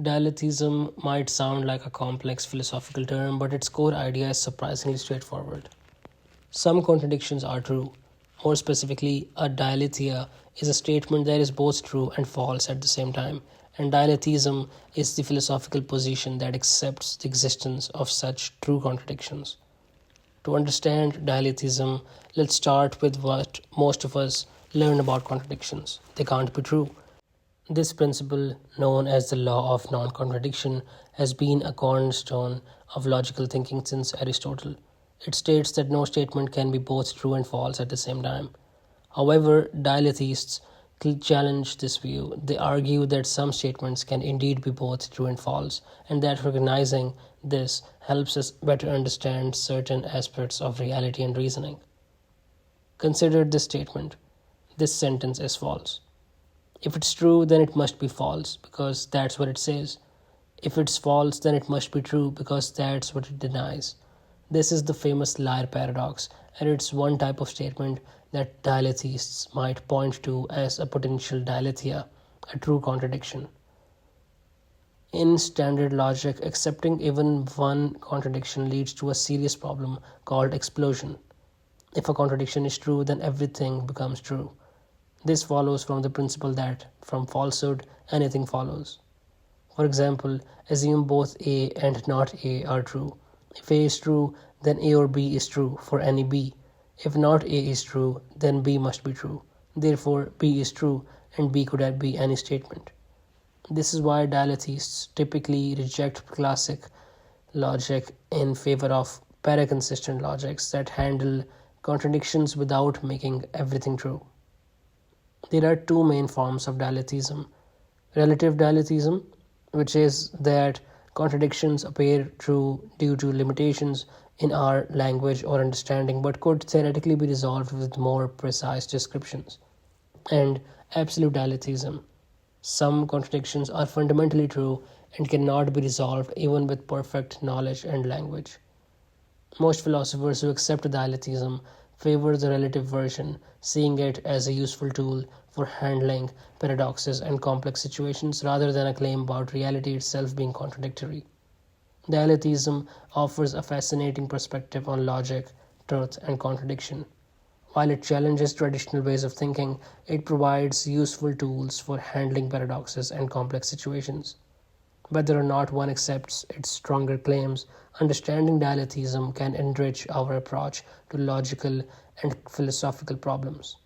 Dialetheism might sound like a complex philosophical term, but its core idea is surprisingly straightforward. Some contradictions are true. More specifically, a dialetheia is a statement that is both true and false at the same time, and dialetheism is the philosophical position that accepts the existence of such true contradictions. To understand dialetheism, let's start with what most of us learn about contradictions. They can't be true. This principle, known as the law of non contradiction, has been a cornerstone of logical thinking since Aristotle. It states that no statement can be both true and false at the same time. However, dialetheists challenge this view. They argue that some statements can indeed be both true and false, and that recognizing this helps us better understand certain aspects of reality and reasoning. Consider this statement: this sentence is false. If it's true, then it must be false, because that's what it says. If it's false, then it must be true, because that's what it denies. This is the famous liar paradox, and it's one type of statement that dialetheists might point to as a potential dialetheia, a true contradiction. In standard logic, accepting even one contradiction leads to a serious problem called explosion. If a contradiction is true, then everything becomes true. This follows from the principle that from falsehood, anything follows. For example, assume both A and not A are true. If A is true, then A or B is true for any B. If not A is true, then B must be true. Therefore, B is true and B could be any statement. This is why dialetheists typically reject classic logic in favor of paraconsistent logics that handle contradictions without making everything true. There are two main forms of dialetheism: relative dialetheism, which is that contradictions appear true due to limitations in our language or understanding but could theoretically be resolved with more precise descriptions; and absolute dialetheism. Some contradictions are fundamentally true and cannot be resolved even with perfect knowledge and language. Most philosophers who accept dialetheism favor the relative version, seeing it as a useful tool for handling paradoxes and complex situations rather than a claim about reality itself being contradictory. Dialetheism offers a fascinating perspective on logic, truth, and contradiction. While it challenges traditional ways of thinking, it provides useful tools for handling paradoxes and complex situations. Whether or not one accepts its stronger claims, understanding dialetheism can enrich our approach to logical and philosophical problems.